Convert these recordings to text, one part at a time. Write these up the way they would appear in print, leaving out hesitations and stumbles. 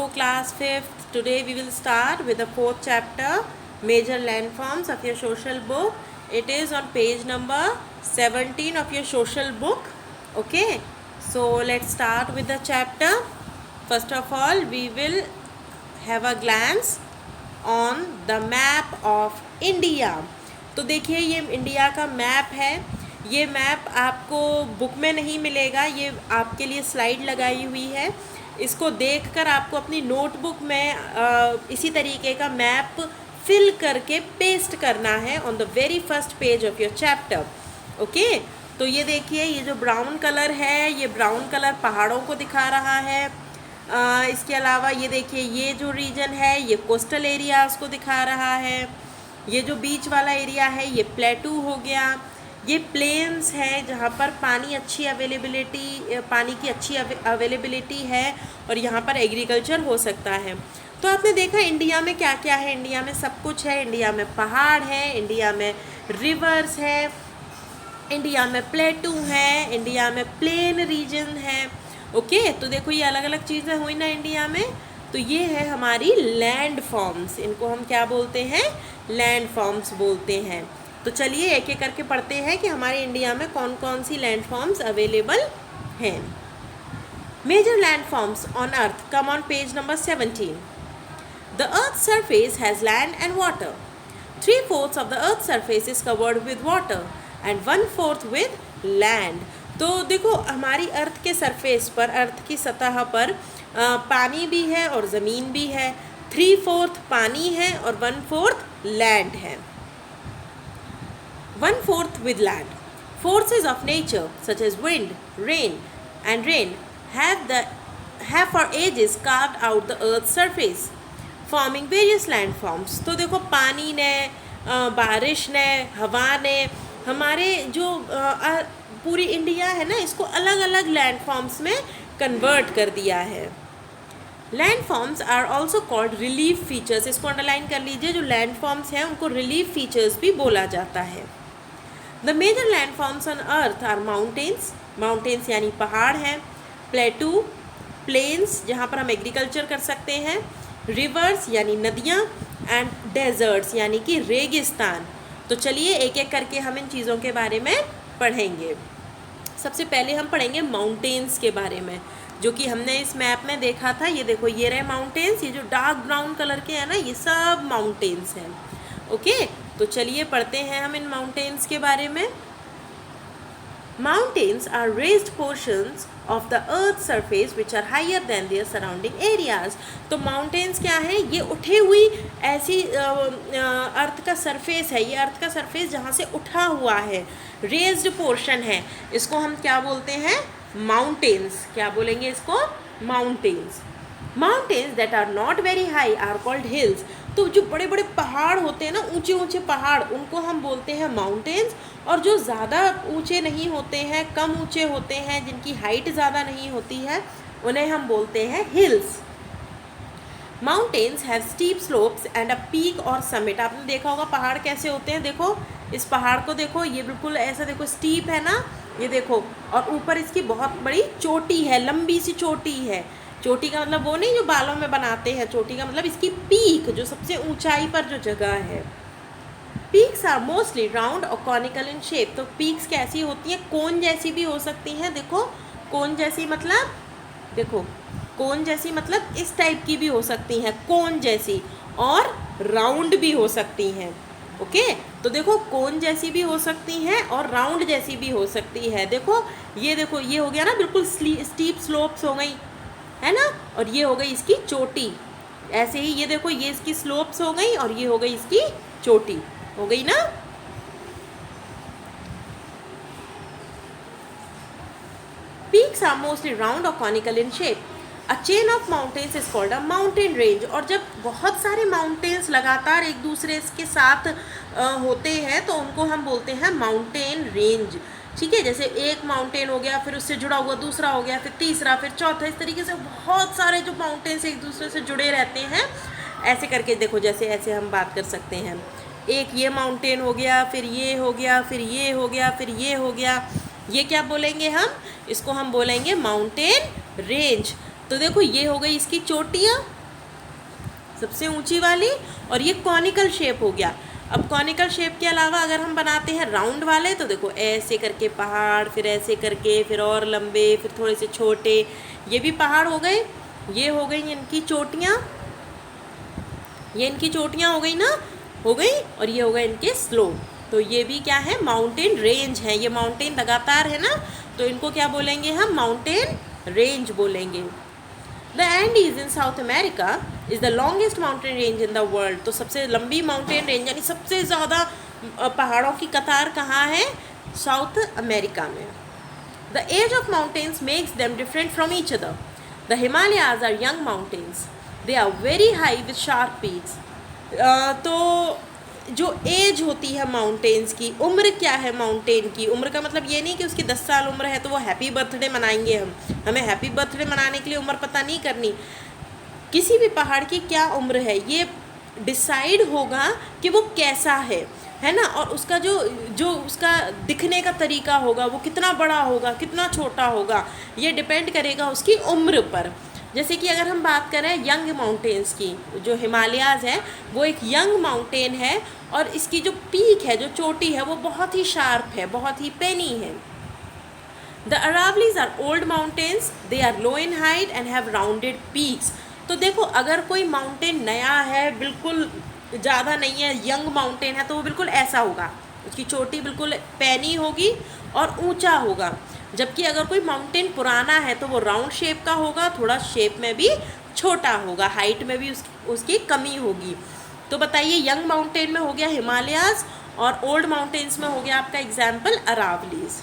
class 5th. Today we will start with the 4th chapter, Major Landforms of your social book. It is on page number 17 of your social book. Okay, so let's start with the chapter. First of all, we will have a glance on the map of India. तो देखिए ये India का map है. ये map आपको book में नहीं मिलेगा, ये आपके लिए स्लाइड लगाई हुई है. इसको देखकर आपको अपनी नोटबुक में इसी तरीके का मैप फिल करके पेस्ट करना है on the very first page of your chapter. Okay, तो ये देखिए ये जो ब्राउन कलर है, ये ब्राउन कलर पहाड़ों को दिखा रहा है. इसके अलावा ये देखिए ये जो रीजन है ये कोस्टल एरियाज़ को दिखा रहा है. ये जो बीच वाला एरिया है ये प्लेटू हो गया. ये प्लेन्स है जहाँ पर पानी की अच्छी अवेलेबिलिटी है और यहाँ पर एग्रीकल्चर हो सकता है. तो आपने देखा इंडिया में क्या क्या है. इंडिया में सब कुछ है. इंडिया में पहाड़ है, इंडिया में रिवर्स है, इंडिया में प्लेटू है, इंडिया में प्लेन रीजन है. ओके, तो देखो ये अलग अलग चीज़ें हुई ना इंडिया में. तो ये है हमारी लैंड फॉर्म्स. इनको हम क्या बोलते हैं? लैंड फॉर्म्स बोलते हैं. तो चलिए एक एक करके पढ़ते हैं कि हमारे इंडिया में कौन कौन सी लैंड फॉर्म्स अवेलेबल हैं. Major land forms on earth come on page number 17. The earth surface has land and water. 3/4 of the earth surface is covered with water and 1/4 with land. तो देखो हमारी अर्थ के surface पर, अर्थ की सतह पर पानी भी है और ज़मीन भी है. 3/4 पानी है और 1/4 लैंड है. 1/4 with land. Forces of nature such as wind, rain and rain have for ages carved out the earth's surface, forming various landforms. तो देखो पानी ने, बारिश ने, हवा ने हमारे जो पूरी इंडिया है ना इसको अलग अलग लैंडफॉर्म्स में कन्वर्ट कर दिया है. Landforms are also called relief features. इसको अंडरलाइन कर लीजिए. जो लैंडफॉर्म्स हैं उनको रिलीफ फीचर्स भी बोला जाता है. The major landforms on earth are mountains. Mountains यानी पहाड़ हैं. प्लेटू, प्लेन्स जहाँ पर हम एग्रीकल्चर कर सकते हैं. रिवर्स यानी नदियाँ. एंड डेजर्ट्स यानी कि रेगिस्तान. तो चलिए एक एक करके हम इन चीज़ों के बारे में पढ़ेंगे. सबसे पहले हम पढ़ेंगे माउंटेन्स के बारे में, जो कि हमने इस मैप में देखा था. ये देखो ये रहे माउंटेन्स. ये जो डार्क ब्राउन कलर के हैं ना ये सब माउंटेन्स हैं. ओके, तो चलिए पढ़ते हैं हम इन माउंटेन्स के बारे में. Mountains are raised portions of the earth surface which are higher than their surrounding areas. तो माउंटेन्स क्या हैं? ये उठी हुई ऐसी अर्थ का सरफेस है. ये अर्थ का सरफेस जहाँ से उठा हुआ है, रेज्ड पोर्शन है, इसको हम क्या बोलते हैं? माउंटेन्स. क्या बोलेंगे इसको? Mountains. Mountains that are not very high are called hills. तो जो बड़े बड़े पहाड़ होते हैं ना, ऊंचे ऊंचे पहाड़, उनको हम बोलते हैं माउंटेन्स. और जो ज़्यादा ऊंचे नहीं होते हैं, कम ऊंचे होते हैं, जिनकी हाइट ज़्यादा नहीं होती है, उन्हें हम बोलते हैं hills. Mountains have steep slopes and a peak और समिट. आपने देखा होगा पहाड़ कैसे होते हैं. देखो इस पहाड़ को देखो, ये बिल्कुल ऐसा देखो स्टीप है ना, ये देखो. और ऊपर इसकी बहुत बड़ी चोटी है, लंबी सी चोटी है. चोटी का मतलब वो नहीं जो बालों में बनाते हैं. चोटी का मतलब इसकी पीक, जो सबसे ऊंचाई पर जो जगह है. पीक्स आर मोस्टली राउंड और कॉनिकल इन शेप. तो पीक्स कैसी होती हैं? कोन जैसी भी हो सकती हैं. देखो कोन जैसी मतलब, देखो कोन जैसी मतलब इस टाइप की भी हो सकती हैं, कोन जैसी. और राउंड भी हो सकती हैं. ओके, तो देखो कोन जैसी भी हो सकती हैं और राउंड जैसी भी हो सकती है. देखो ये हो गया ना, बिल्कुल स्टीप स्लोप्स हो गई है ना. और ये हो गई इसकी चोटी. ऐसे ही ये देखो ये इसकी स्लोप्स हो गई और ये हो गई इसकी चोटी. हो गई ना. पीक्स आर मोस्टली राउंड और conical in shape. A chain of mountains is called a mountain range. और जब बहुत सारे माउंटेन्स लगातार एक दूसरे के साथ होते हैं तो उनको हम बोलते हैं माउंटेन रेंज. ठीक है, जैसे एक माउंटेन हो गया, फिर उससे जुड़ा हुआ दूसरा हो गया, फिर तीसरा, फिर चौथा. इस तरीके से बहुत सारे जो माउंटेन्स एक दूसरे से जुड़े रहते हैं. ऐसे करके देखो, जैसे ऐसे हम बात कर सकते हैं. एक ये माउंटेन हो गया, फिर ये हो गया, फिर ये हो गया, फिर ये हो गया. ये क्या बोलेंगे हम? इसको हम बोलेंगे माउंटेन रेंज. तो देखो ये हो गई इसकी चोटियाँ सबसे ऊंची वाली, और ये कॉनिकल शेप हो गया। अब कॉनिकल शेप के अलावा अगर हम बनाते हैं राउंड वाले, तो देखो ऐसे करके पहाड़, फिर ऐसे करके, फिर और लंबे, फिर थोड़े से छोटे, ये भी पहाड़ हो गए। ये हो गई इनकी चोटियाँ, ये इनकी चोटियाँ हो गई ना, हो गई, और ये हो गए इनके स्लोप। तो ये भी क्या है, माउंटेन रेंज है। ये माउंटेन लगातार है ना, तो इनको क्या बोलेंगे हम, माउंटेन रेंज बोलेंगे। The Andes in south America is the longest mountain range in the world. तो सबसे लंबी माउंटेन रेंज यानी सबसे ज़्यादा पहाड़ों की कतार कहाँ है, साउथ अमेरिका में। The age of mountains makes them different from each other. The Himalayas are young mountains, they are very high with sharp peaks. तो जो एज होती है माउंटेन्स की, उम्र क्या है माउंटेन की, उम्र का मतलब ये नहीं कि उसकी 10 साल उम्र है तो वो हैप्पी बर्थडे मनाएंगे हमें हैप्पी बर्थडे मनाने के लिए उम्र पता नहीं करनी। किसी भी पहाड़ की क्या उम्र है ये डिसाइड होगा कि वो कैसा है ना, और उसका जो उसका दिखने का तरीका होगा, वो कितना बड़ा होगा, कितना छोटा होगा, ये डिपेंड करेगा उसकी उम्र पर। जैसे कि अगर हम बात करें यंग माउंटेन्स की, जो हिमालयाज है वो एक यंग माउंटेन है, और इसकी जो पीक है, जो चोटी है, वो बहुत ही शार्प है, बहुत ही पेनी है। The Aravallis are old mountains, they are low in height and have rounded peaks. तो देखो अगर कोई माउंटेन नया है, बिल्कुल ज़्यादा नहीं है, यंग माउंटेन है, तो वो बिल्कुल ऐसा होगा, उसकी चोटी बिल्कुल पैनी होगी और ऊंचा होगा। जबकि अगर कोई माउंटेन पुराना है तो वो राउंड शेप का होगा, थोड़ा शेप में भी छोटा होगा, हाइट में भी उसकी कमी होगी। तो बताइए, यंग माउंटेन में हो गया हिमालयाज, और ओल्ड माउंटेन्स में हो गया आपका example Aravallis.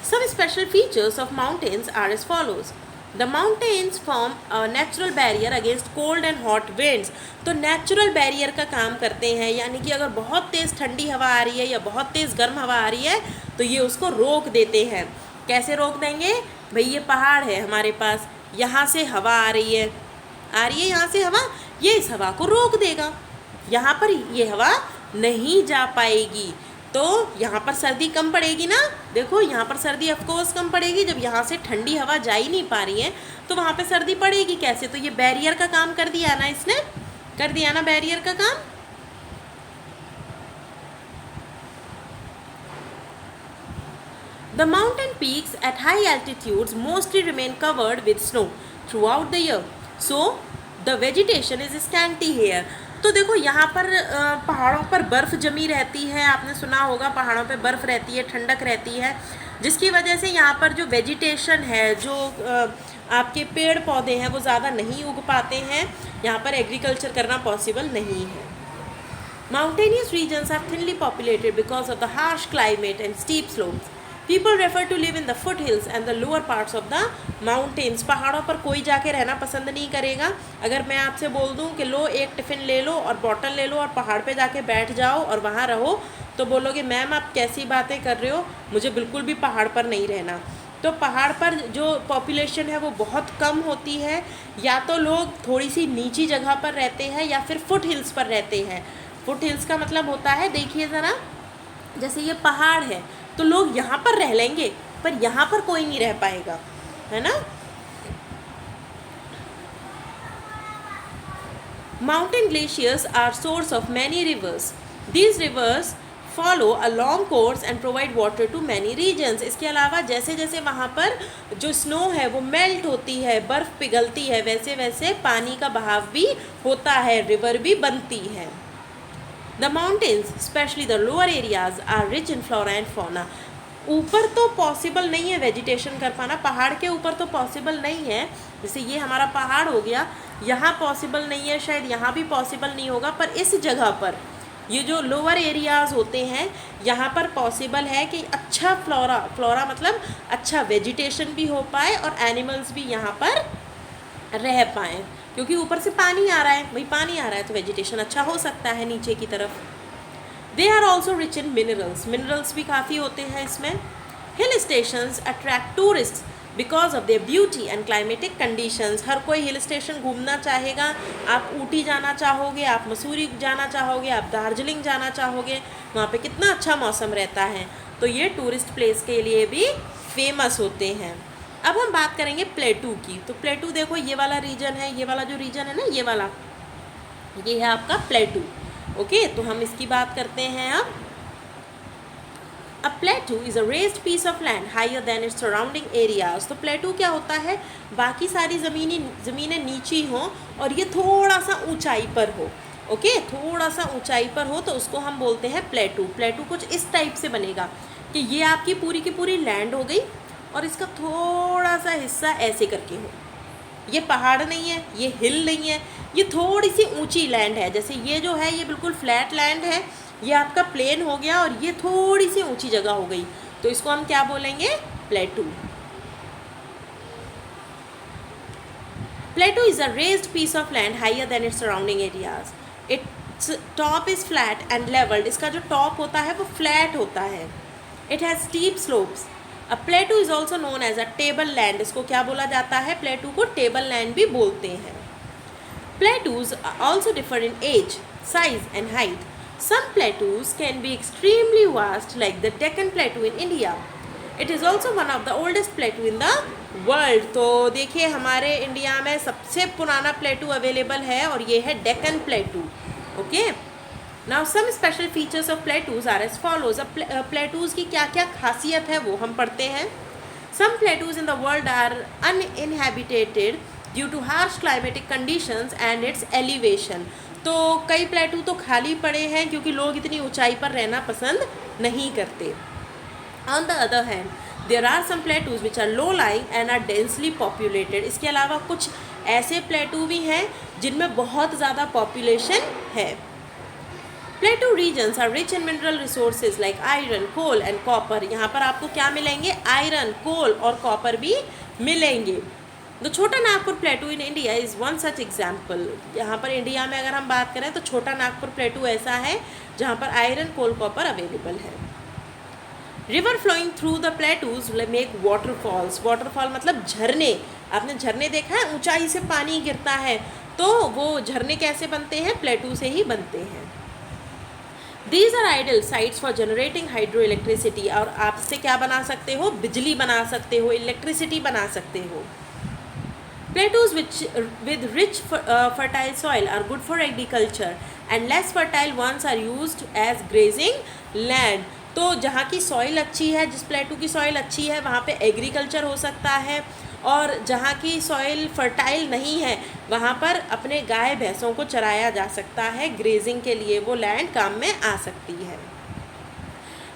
Some special features of mountains are as follows. The mountains form a natural barrier against cold and hot winds. तो नेचुरल बैरियर का काम करते हैं, यानी कि अगर बहुत तेज़ ठंडी हवा आ रही है या बहुत तेज़ गर्म हवा आ रही है तो ये उसको रोक देते हैं। कैसे रोक देंगे भाई, ये पहाड़ है हमारे पास, यहाँ से हवा आ रही है यहाँ से हवा, ये इस हवा को रोक देगा, यहाँ पर ये हवा नहीं जा पाएगी, तो यहाँ पर सर्दी कम पड़ेगी ना। देखो यहाँ पर सर्दी ऑफकोर्स कम पड़ेगी, जब यहाँ से ठंडी हवा जा ही नहीं पा रही है तो वहाँ पे सर्दी पड़ेगी कैसे। तो ये बैरियर का काम कर दिया ना, इसने कर दिया ना बैरियर का काम। The mountain peaks at high altitudes mostly remain covered with snow throughout the year, so the vegetation is scanty here. तो देखो यहाँ पर पहाड़ों पर बर्फ़ जमी रहती है, आपने सुना होगा पहाड़ों पे बर्फ़ रहती है, ठंडक रहती है, जिसकी वजह से यहाँ पर जो वेजिटेशन है, जो आपके पेड़ पौधे हैं, वो ज़्यादा नहीं उग पाते हैं, यहाँ पर एग्रीकल्चर करना पॉसिबल नहीं है। Mountainous regions are thinly populated because of the harsh climate and steep slopes. People prefer to live in the foothills and the lower parts of the mountains. पहाड़ों पर कोई जाके रहना पसंद नहीं करेगा। अगर मैं आपसे बोल दूं कि लो एक टिफ़िन ले लो और बॉटल ले लो और पहाड़ पे जाके बैठ जाओ और वहाँ रहो, तो बोलोगे मैम आप कैसी बातें कर रहे हो, मुझे बिल्कुल भी पहाड़ पर नहीं रहना। तो पहाड़ पर जो पॉपुलेशन है वो बहुत कम होती है, या तो लोग थोड़ी सी नीची जगह पर रहते हैं या फिर फुट हिल्स पर रहते हैं। फुट हिल्स का मतलब होता है, देखिए ज़रा, जैसे ये पहाड़ है तो लोग यहाँ पर रह लेंगे, पर यहाँ पर कोई नहीं रह पाएगा, है ना। Mountain glaciers are source of many rivers. These rivers follow a long course and provide water to many regions. इसके अलावा जैसे जैसे वहाँ पर जो स्नो है वो मेल्ट होती है, बर्फ़ पिघलती है, वैसे वैसे पानी का बहाव भी होता है, रिवर भी बनती है। The mountains, especially the lower areas, are rich in flora and fauna. ऊपर तो पॉसिबल नहीं है वेजिटेशन कर पाना, पहाड़ के ऊपर तो पॉसिबल नहीं है, जैसे ये हमारा पहाड़ हो गया, यहाँ पॉसिबल नहीं है, शायद यहाँ भी पॉसिबल नहीं होगा, पर इस जगह पर ये जो लोअर एरियाज़ होते हैं यहाँ पर पॉसिबल है कि अच्छा फ्लोरा मतलब अच्छा वेजिटेशन भी हो पाए और एनिमल्स भी यहाँ पर रह पाएँ, क्योंकि ऊपर से पानी आ रहा है, भाई पानी आ रहा है तो वेजिटेशन अच्छा हो सकता है नीचे की तरफ। They are also rich in minerals भी काफ़ी होते हैं इसमें। Hill stations attract tourist because of their beauty and climatic conditions. हर कोई हिल स्टेशन घूमना चाहेगा, आप ऊटी जाना चाहोगे, आप मसूरी जाना चाहोगे, आप दार्जिलिंग जाना चाहोगे, वहाँ पे कितना अच्छा मौसम रहता है, तो ये टूरिस्ट प्लेस के लिए भी फेमस होते हैं। अब हम बात करेंगे प्लेटू की। तो प्लेटू देखो ये वाला रीजन है, ये वाला जो रीजन है ना, ये वाला, ये है आपका प्लेटू। ओके, तो हम इसकी बात करते हैं अब। A plateau is a raised piece of land higher than its surrounding areas. तो प्लेटू क्या होता है, बाकी सारी ज़मीनें नीची हों और ये थोड़ा सा ऊंचाई पर हो। ओके, थोड़ा सा ऊंचाई पर हो तो उसको हम बोलते हैं प्लेटू। प्लेटू कुछ इस टाइप से बनेगा कि ये आपकी पूरी की पूरी लैंड हो गई और इसका थोड़ा सा हिस्सा ऐसे करके हो। ये पहाड़ नहीं है, ये हिल नहीं है, ये थोड़ी सी ऊंची लैंड है। जैसे ये जो है ये बिल्कुल फ्लैट लैंड है, ये आपका प्लेन हो गया और ये थोड़ी सी ऊंची जगह हो गई, तो इसको हम क्या बोलेंगे, plateau. Plateau is a raised piece of land higher than its surrounding areas. Its top is flat and levelled. इसका जो टॉप होता है वो फ्लैट होता है। It has steep slopes. A plateau is also known as a table land. इसको क्या बोला जाता है, प्लेटू को टेबल लैंड भी बोलते हैं। Plateaus also differ in age, size and height. Some plateaus can be extremely vast like the Deccan Plateau in India. It is also one of the oldest plateau in the world. तो देखिए हमारे India में सबसे पुराना प्लेटू available है और ये है Deccan plateau. Okay, now some special features of plateaus are as follows. अब प्लेटूज की क्या क्या खासियत है वो हम पढ़ते हैं। Some plateaus in the world are uninhabited due to harsh climatic conditions and its elevation. तो कई प्लेटू तो खाली पड़े हैं क्योंकि लोग इतनी ऊंचाई पर रहना पसंद नहीं करते। On the other hand there are some plateaus which are low lying and are densely populated. इसके अलावा कुछ ऐसे प्लेटू भी हैं जिनमें बहुत ज़्यादा पॉपुलेशन है। Plateau regions are rich in mineral resources like iron, coal and copper. यहाँ पर आपको क्या मिलेंगे, आयरन, कोल और कॉपर भी मिलेंगे। द छोटा Nagpur प्लेटू in India is one such example. यहाँ पर इंडिया में अगर हम बात करें तो छोटा नागपुर प्लेटू ऐसा है जहाँ पर आयरन, कोल, कॉपर अवेलेबल है। River flowing through the plateaus make waterfalls. Waterfall मतलब झरने। आपने झरने देखा है, ऊंचाई से पानी गिरता है, तो वो झरने कैसे बनते हैं, प्लेटू से ही बनते हैं। These are ideal sites for generating hydroelectricity। और आप इससे क्या बना सकते हो, बिजली बना सकते हो, इलेक्ट्रिसिटी बना सकते हो। Plateaus with rich fertile soil are good for agriculture and less fertile ones are used as grazing land। तो जहाँ की सॉइल अच्छी है, जिस प्लेटू की सॉइल अच्छी है वहाँ पे एग्रीकल्चर हो सकता है, और जहाँ की सॉइल फर्टाइल नहीं है वहाँ पर अपने गाय भैंसों को चराया जा सकता है, ग्रेजिंग के लिए वो लैंड काम में आ सकती है।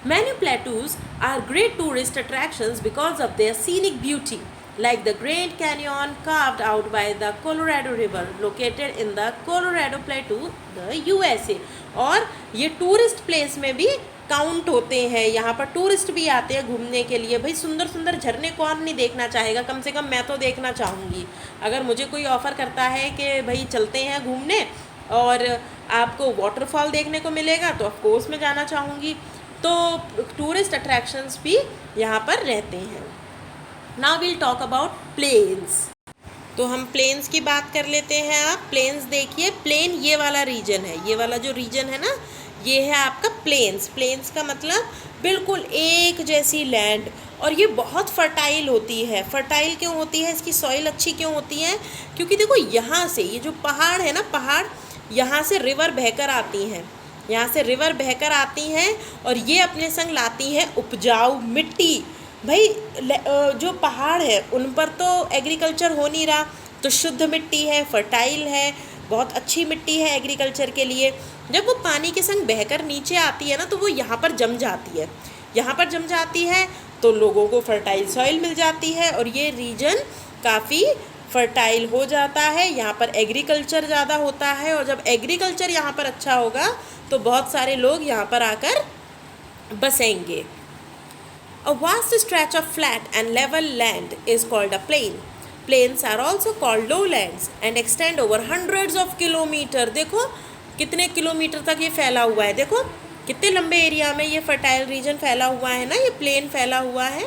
Many plateaus are great tourist attractions because of their scenic beauty, like the Grand Canyon carved out by the Colorado River located in the Colorado Plateau, the USA। और ये टूरिस्ट प्लेस में भी count होते हैं, यहाँ पर tourist भी आते हैं घूमने के लिए। भाई सुंदर सुंदर झरने कौन नहीं देखना चाहेगा, कम से कम मैं तो देखना चाहूँगी। अगर मुझे कोई ऑफ़र करता है कि भाई चलते हैं घूमने और आपको वाटरफॉल देखने को मिलेगा तो ऑफकोर्स मैं जाना चाहूँगी। तो टूरिस्ट अट्रैक्शंस भी यहाँ पर रहते हैं। Now we'll talk about plains. तो हम प्लेन्स की बात कर लेते हैं। आप प्लेन्स देखिए, प्लेन ये वाला रीजन है, ये वाला जो रीजन है ना, ये है आपका प्लेन्स। प्लेन्स का मतलब बिल्कुल एक जैसी लैंड, और ये बहुत फर्टाइल होती है। फर्टाइल क्यों होती है, इसकी सॉइल अच्छी क्यों होती है, क्योंकि देखो यहाँ से ये जो पहाड़ है ना, पहाड़ यहाँ से रिवर बहकर आती हैं, यहाँ से रिवर बहकर आती हैं और ये अपने संग लाती हैं उपजाऊ मिट्टी। भाई जो पहाड़ है उन पर तो एग्रीकल्चर हो नहीं रहा, तो शुद्ध मिट्टी है, फर्टाइल है, बहुत अच्छी मिट्टी है एग्रीकल्चर के लिए। जब वो पानी के संग बहकर नीचे आती है ना, तो वो यहाँ पर जम जाती है। यहाँ पर जम जाती है तो लोगों को फर्टाइल सॉइल मिल जाती है और ये रीजन काफ़ी फर्टाइल हो जाता है। यहाँ पर एग्रीकल्चर ज़्यादा होता है, और जब एग्रीकल्चर यहाँ पर अच्छा होगा तो बहुत सारे लोग यहाँ पर आकर बसेंगे। A vast stretch of flat and level land is called a plain. Plains are also called lowlands and extend over hundreds of kilometers। देखो कितने किलोमीटर तक ये फैला हुआ है, देखो कितने लंबे एरिया में ये फर्टाइल रीजन फैला हुआ है ना, ये प्लेन फैला हुआ है।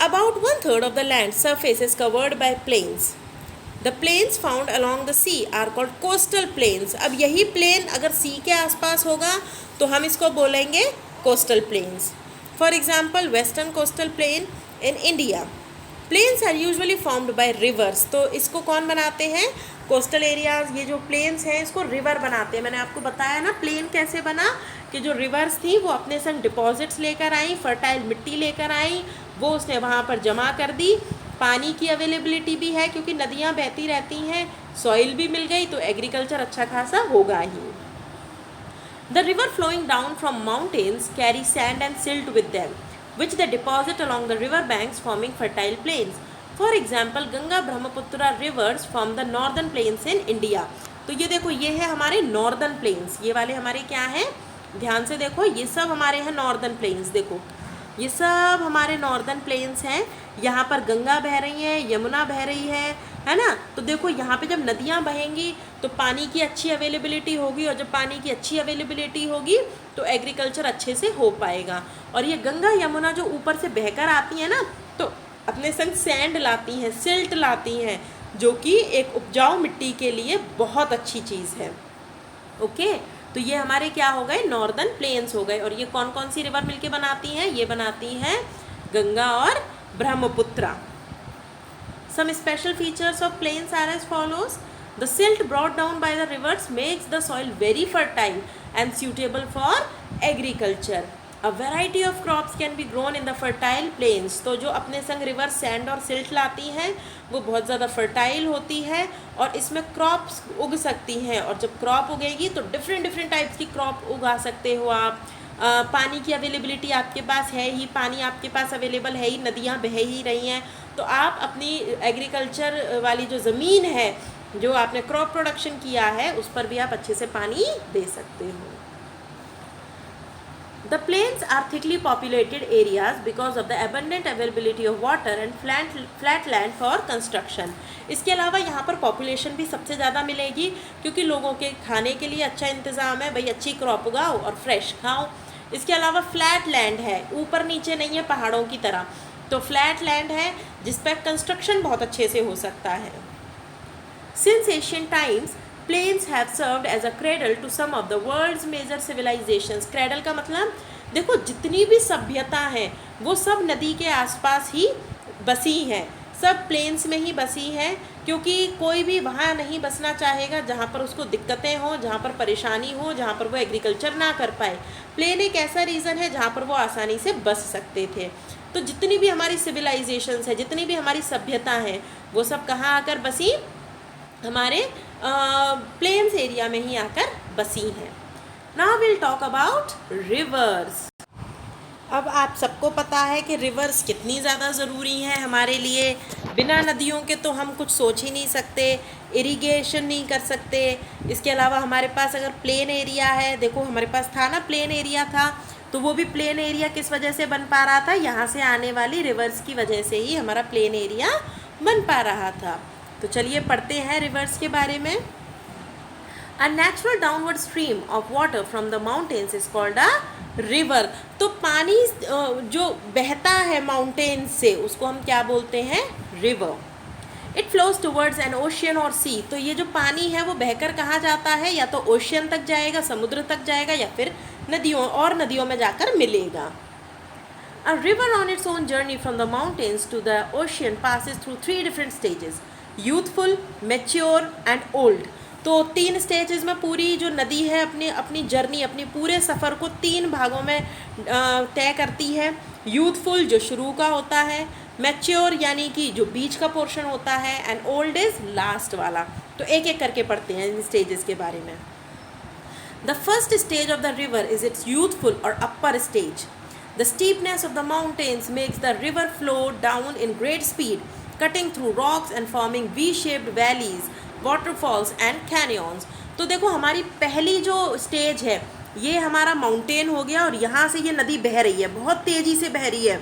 About 1/3 of the land surface is covered by plains. The plains found along the sea are called coastal plains। अब यही प्लेन अगर सी के आसपास होगा तो हम इसको बोलेंगे coastal plains. For example western coastal plain in India, plains are usually formed by rivers. तो इसको कौन बनाते हैं, कोस्टल एरियाज, ये जो प्लेन्स हैं इसको रिवर बनाते हैं। मैंने आपको बताया ना प्लेन कैसे बना, कि जो रिवर्स थी वो अपने संग डिपॉजिट्स लेकर आई, फर्टाइल मिट्टी लेकर आई, वो उसने वहाँ पर जमा कर दी। पानी की अवेलेबिलिटी भी है क्योंकि नदियाँ बहती रहती हैं, सॉइल भी मिल गई, तो एग्रीकल्चर अच्छा खासा होगा ही। The river flowing down from mountains carry sand and silt with them, which they deposit along the river banks, forming fertile plains. For example, Ganga Brahmaputra rivers form the northern plains in India. तो ये देखो, ये है हमारे northern plains, ये वाले हमारे क्या हैं, ध्यान से देखो, ये सब हमारे हैं नॉर्दर्न प्लेन्स। देखो ये सब हमारे नॉर्दर्न प्लेन्स हैं, यहाँ पर गंगा बह रही है, यमुना बह रही है ना। तो देखो यहाँ पे जब नदियाँ बहेंगी तो पानी की अच्छी अवेलेबिलिटी होगी, और जब पानी की अच्छी अवेलेबिलिटी होगी तो एग्रीकल्चर अच्छे से हो पाएगा। और ये गंगा यमुना जो ऊपर से बहकर आती हैं ना, तो अपने संग सैंड लाती हैं, सिल्ट लाती हैं, जो कि एक उपजाऊ मिट्टी के लिए बहुत अच्छी चीज़ है। ओके, तो ये हमारे क्या हो गए, नॉर्दर्न प्लेन्स हो गए। और ये कौन कौन सी रिवर मिलके बनाती हैं, ये बनाती हैं गंगा और Brahmaputra. Some special features of plains are as follows. The silt brought down by the rivers makes the soil very fertile and suitable for agriculture. A variety of crops can be grown in the fertile plains. तो जो अपने संग river sand और silt लाती हैं वो बहुत ज़्यादा फर्टाइल होती है और इसमें क्रॉप्स उग सकती हैं। और जब क्रॉप उगेगी तो डिफरेंट टाइप्स की क्रॉप उगा सकते हो आप। पानी की अवेलेबिलिटी आपके पास है ही, पानी आपके पास अवेलेबल है ही, नदियाँ बह ही रही हैं, तो आप अपनी एग्रीकल्चर वाली जो ज़मीन है, जो आपने क्रॉप प्रोडक्शन किया है, उस पर भी आप अच्छे से पानी दे सकते हो। The plains are thickly populated areas because of the abundant availability of water and flat land for construction. इसके अलावा यहाँ पर पॉपुलेशन भी सबसे ज़्यादा मिलेगी क्योंकि लोगों के खाने के लिए अच्छा इंतज़ाम है, भाई अच्छी क्रॉप उगाओ और फ्रेश खाओ। इसके अलावा फ्लैट लैंड है, ऊपर नीचे नहीं है पहाड़ों की तरह, तो फ्लैट लैंड है जिस पर कंस्ट्रक्शन बहुत अच्छे से हो सकता है। Since ancient times, plains have served as a cradle to some of the world's major civilizations. Cradle का मतलब देखो, जितनी भी सभ्यता हैं वो सब नदी के आसपास ही बसी हैं, सब प्लेन्स में ही बसी हैं, क्योंकि कोई भी वहाँ नहीं बसना चाहेगा जहाँ पर उसको दिक्कतें हों, जहाँ पर परेशानी हो, जहाँ पर वो एग्रीकल्चर ना कर पाए। प्लेन एक ऐसा रीज़न है जहाँ पर वो आसानी से बस सकते थे। तो जितनी भी हमारी सिविलाइजेशंस है, जितनी भी हमारी सभ्यता हैं, वो सब कहाँ आकर बसी, हमारे प्लेन्स एरिया में ही आकर बसी हैं। Now will talk about reverse. अब आप सबको पता है कि रिवर्स कितनी ज़्यादा ज़रूरी हैं हमारे लिए। बिना नदियों के तो हम कुछ सोच ही नहीं सकते, इरिगेशन नहीं कर सकते। इसके अलावा हमारे पास अगर प्लेन एरिया है, देखो हमारे पास था ना प्लेन एरिया था, तो वो भी प्लेन एरिया किस वजह से बन पा रहा था, यहाँ से आने वाली रिवर्स की वजह से ही हमारा प्लेन एरिया बन पा रहा था। तो चलिए पढ़ते हैं रिवर्स के बारे में। A natural downward stream of water from the mountains is called a river. तो पानी जो बहता है माउंटेन से उसको हम क्या बोलते हैं, river. It flows towards an ocean or sea. तो ये जो पानी है वो बहकर कहाँ जाता है, या तो ओशियन तक जाएगा, समुद्र तक जाएगा, या फिर नदियों में जाकर मिलेगा। A river on its own journey from the mountains to the ocean passes through 3 different stages: youthful, mature and old. तो 3 स्टेजेस में पूरी जो नदी है अपनी जर्नी, अपनी पूरे सफ़र को 3 भागों में तय करती है। यूथफुल जो शुरू का होता है, मैच्योर यानी कि जो बीच का पोर्शन होता है, एंड ओल्ड इज़ लास्ट वाला। तो एक एक करके पढ़ते हैं इन स्टेजेस के बारे में। The first stage of the river is its youthful और upper stage. The steepness of the mountains makes the river flow down in great speed, cutting through rocks and forming V-shaped valleys, waterfalls and canyons. तो देखो हमारी पहली जो stage है ये हमारा mountain हो गया, और यहाँ से ये नदी बह रही है, बहुत तेज़ी से बह रही है,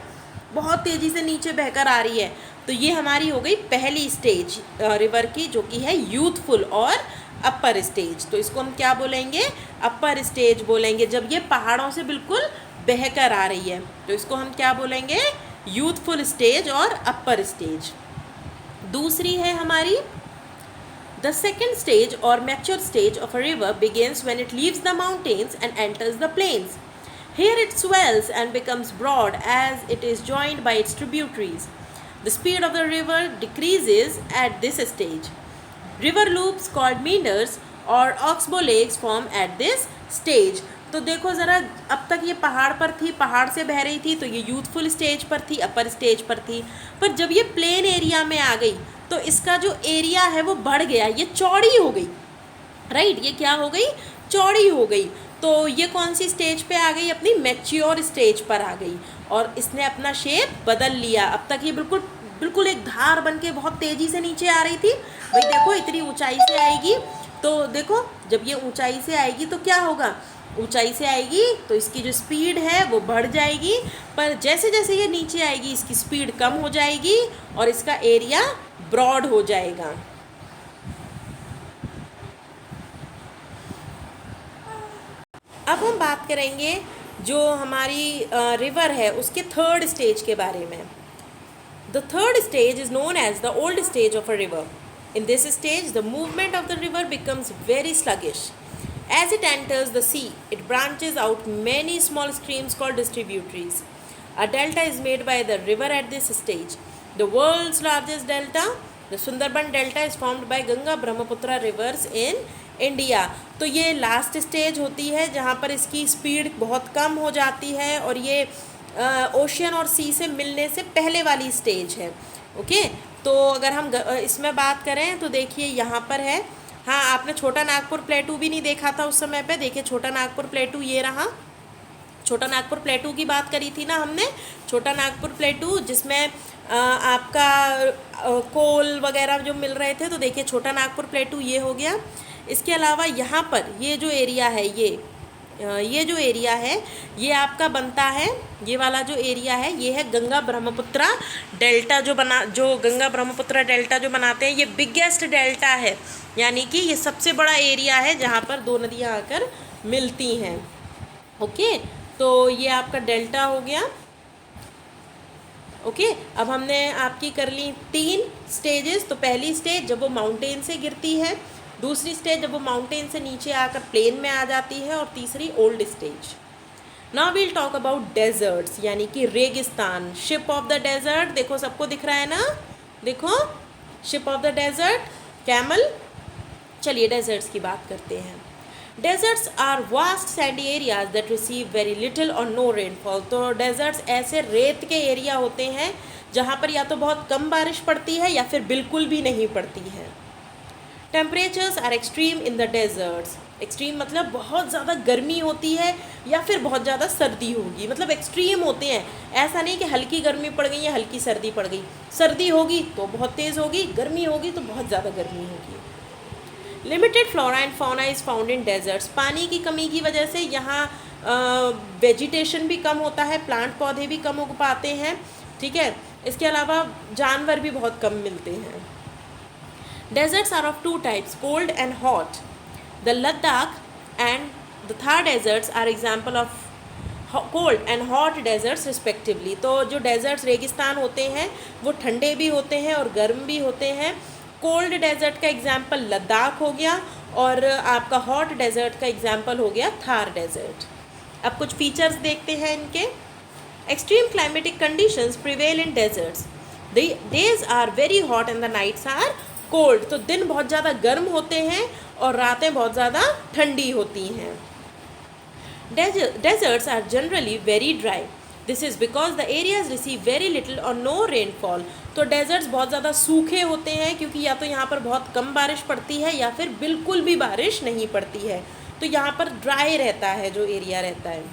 बहुत तेज़ी से नीचे बहकर आ रही है। तो ये हमारी हो गई पहली स्टेज रिवर की, जो कि है यूथफुल और अपर स्टेज। तो इसको हम क्या बोलेंगे, अपर स्टेज बोलेंगे। जब ये पहाड़ों से बिल्कुल बहकर आ रही है तो इसको हम क्या बोलेंगे, यूथफुल स्टेज और अपर स्टेज। दूसरी है हमारी द सेकेंड स्टेज और mature stage of a river begins when it leaves the mountains and enters the plains. Here it swells and becomes broad as it is joined by its tributaries. The speed of the river decreases at this stage. River loops called meanders और oxbow lakes form at this stage. तो देखो ज़रा, अब तक ये पहाड़ पर थी, पहाड़ से बह रही थी, तो ये यूथफुल स्टेज पर थी, अपर स्टेज पर थी, पर जब ये प्लेन एरिया में आ गई तो इसका जो एरिया है वो बढ़ गया, ये चौड़ी हो गई, राइट, ये क्या हो गई, चौड़ी हो गई। तो ये कौन सी स्टेज पे आ गई, अपनी मैच्योर स्टेज पर आ गई और इसने अपना शेप बदल लिया। अब तक ये बिल्कुल बिल्कुल एक धार बन के बहुत तेज़ी से नीचे आ रही थी, भाई देखो इतनी ऊंचाई से आएगी, तो देखो जब ये ऊंचाई से आएगी तो क्या होगा, ऊंचाई से आएगी तो इसकी जो स्पीड है वो बढ़ जाएगी, पर जैसे जैसे ये नीचे आएगी इसकी स्पीड कम हो जाएगी और इसका एरिया ब्रॉड हो जाएगा। अब हम बात करेंगे जो हमारी रिवर है उसके थर्ड स्टेज के बारे में। The third stage is known as the old stage of a river. In this stage, the movement of the river becomes very sluggish. As it enters the sea, it branches out many small streams called distributaries. A delta is made by the river at this stage. The world's largest delta, the Sundarban Delta, is formed by Ganga Brahmaputra rivers in India. तो ये last stage होती है जहाँ पर इसकी speed बहुत कम हो जाती है और ये ओशियन और सी से मिलने से पहले वाली स्टेज है। ओके, तो अगर हम इसमें बात करें तो देखिए यहाँ पर है, हाँ आपने छोटा नागपुर प्लेटू भी नहीं देखा था उस समय पे, देखिए छोटा नागपुर प्लेटू ये रहा, छोटा नागपुर प्लेटू की बात करी थी ना हमने, छोटा नागपुर प्लेटू जिसमें आपका कोल वगैरह जो मिल रहे थे, तो देखिए छोटा नागपुर प्लेटू ये हो गया। इसके अलावा यहाँ पर ये जो एरिया है, ये जो एरिया है ये आपका बनता है, ये वाला जो एरिया है ये है गंगा ब्रह्मपुत्रा डेल्टा, जो गंगा ब्रह्मपुत्रा डेल्टा जो बनाते हैं, ये बिगेस्ट डेल्टा है, यानी कि ये सबसे बड़ा एरिया है जहाँ पर दो नदियाँ आकर मिलती हैं। ओके, तो ये आपका डेल्टा हो गया। ओके, अब हमने आपकी कर ली 3 स्टेजेस। तो पहली स्टेज जब वो माउंटेन से गिरती है, दूसरी स्टेज जब वो माउंटेन से नीचे आकर प्लेन में आ जाती है, और तीसरी old stage. Now we'll talk about deserts, यानी कि रेगिस्तान। शिप ऑफ द डेजर्ट, देखो सबको दिख रहा है ना, देखो ship of the desert camel. चलिए डेजर्ट्स की बात करते हैं। Deserts are vast sandy areas that receive very little or no rainfall. तो डेजर्ट्स ऐसे रेत के एरिया होते हैं जहाँ पर या तो बहुत कम बारिश पड़ती है या फिर बिल्कुल भी नहीं पड़ती है। Temperatures are extreme in the deserts. Extreme मतलब बहुत ज़्यादा गर्मी होती है या फिर बहुत ज़्यादा सर्दी होगी, मतलब एक्सट्रीम होते हैं। ऐसा नहीं कि हल्की गर्मी पड़ गई या हल्की सर्दी पड़ गई, सर्दी होगी तो बहुत तेज़ होगी, गर्मी होगी तो बहुत ज़्यादा गर्मी होगी। Limited flora and fauna is found in desserts. पानी की कमी की वजह से यहाँ वेजिटेशन भी कम होता है, प्लांट पौधे भी कम उग पाते हैं, ठीक है। इसके अलावा जानवर भी बहुत कम मिलते हैं। Deserts are of 2 types, cold and hot. The Ladakh and the Thar deserts are example of cold and hot deserts respectively. तो जो deserts रेगिस्तान होते हैं वो ठंडे भी होते हैं और गर्म भी होते हैं। कोल्ड डेजर्ट का एग्जाम्पल लद्दाख हो गया और आपका हॉट डेजर्ट का एग्जाम्पल हो गया थार डेजर्ट। अब कुछ फीचर्स देखते हैं इनके। Extreme climatic conditions prevail in deserts. The days are very hot and the nights are cold. तो दिन बहुत ज़्यादा गर्म होते हैं और रातें बहुत ज़्यादा ठंडी होती हैं। Deserts are generally very dry. This is because the areas receive very little or no rainfall. तो डेजर्ट्स बहुत ज़्यादा सूखे होते हैं क्योंकि या तो यहाँ पर बहुत कम बारिश पड़ती है या फिर बिल्कुल भी बारिश नहीं पड़ती है, तो यहाँ पर ड्राई रहता है जो एरिया रहता है।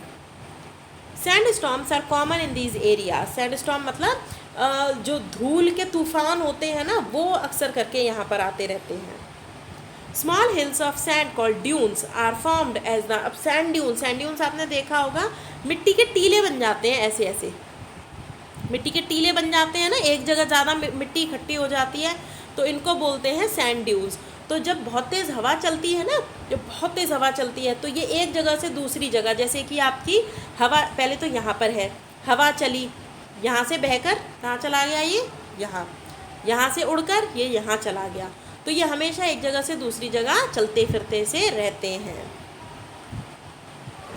Sand storms are common in these area. Sand storm मतलब जो धूल के तूफान होते हैं ना, वो अक्सर करके यहाँ पर आते रहते हैं। Small hills of sand called dunes are formed as the. अब सैंड ड्यून्स आपने देखा होगा, मिट्टी के टीले बन जाते हैं, ऐसे ऐसे मिट्टी के टीले बन जाते हैं ना, एक जगह ज़्यादा मिट्टी इकट्ठी हो जाती है तो इनको बोलते हैं सैंड ड्यून्स। तो जब बहुत तेज़ हवा चलती है ना, जब बहुत तेज़ हवा चलती है तो ये एक जगह से दूसरी जगह, जैसे कि आपकी हवा पहले तो यहाँ पर है, हवा चली, यहाँ से बहकर कहाँ चला गया, ये यहाँ से उड़कर ये यहाँ चला गया, तो ये हमेशा एक जगह से दूसरी जगह चलते फिरते से रहते हैं।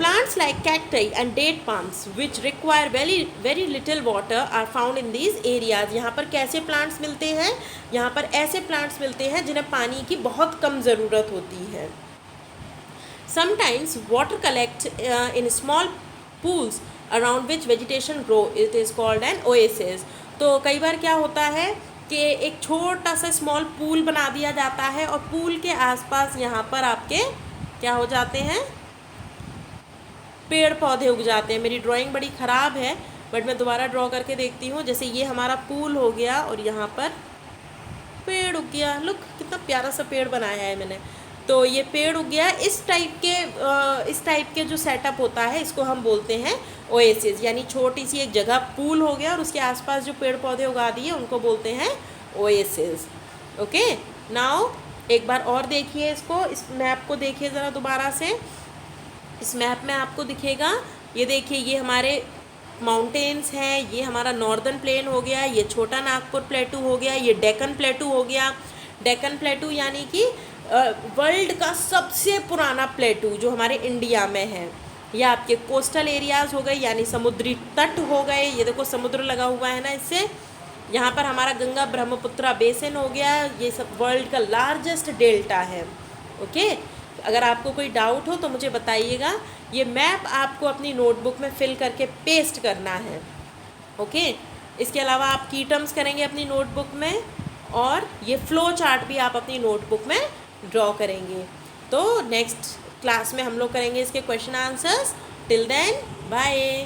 Plants like cacti and date palms which require very little water are found in these areas. यहाँ पर कैसे plants मिलते हैं? यहाँ पर ऐसे plants मिलते हैं जिन्हें पानी की बहुत कम ज़रूरत होती है. Sometimes water collects in small pools around which vegetation grow. It is called an oasis. तो कई बार क्या होता है कि एक छोटा सा स्मॉल पूल बना दिया जाता है और पूल के आसपास यहाँ पर आपके क्या हो जाते हैं, पेड़ पौधे उग जाते हैं. मेरी ड्राइंग बड़ी ख़राब है बट मैं दोबारा ड्रॉ करके देखती हूँ. जैसे ये हमारा पूल हो गया और यहाँ पर पेड़ उग गया. लुक कितना प्यारा सा पेड़ बनाया है मैंने. तो ये पेड़ उग गया. इस टाइप के जो सेटअप होता है इसको हम बोलते हैं ओएसिस. यानी छोटी सी एक जगह पूल हो गया और उसके आसपास जो पेड़ पौधे उगा दिए उनको बोलते हैं ओएसिस. ओके, नाउ एक बार और देखिए इसको, इस मैप को देखिए ज़रा दोबारा से. इस मैप में आपको दिखेगा, ये देखिए ये हमारे माउंटेन्स हैं, ये हमारा नॉर्दर्न प्लेन हो गया, ये छोटा नागपुर प्लेटू हो गया, ये डेक्कन प्लेटू हो गया. डेक्कन प्लेटू यानी कि वर्ल्ड का सबसे पुराना प्लेटू जो हमारे इंडिया में है. ये आपके कोस्टल एरियाज़ हो गए यानी समुद्री तट हो गए. ये देखो समुद्र लगा हुआ है ना इससे. यहाँ पर हमारा गंगा ब्रह्मपुत्रा बेसिन हो गया. ये सब वर्ल्ड का लार्जेस्ट डेल्टा है. ओके, अगर आपको कोई डाउट हो तो मुझे बताइएगा. ये मैप आपको अपनी नोटबुक में फिल करके पेस्ट करना है. ओके, इसके अलावा आप की टर्म्स करेंगे अपनी नोटबुक में और ये फ्लो चार्ट भी आप अपनी नोटबुक में ड्रॉ करेंगे. तो नेक्स्ट क्लास में हम लोग करेंगे इसके question answers. Till then bye.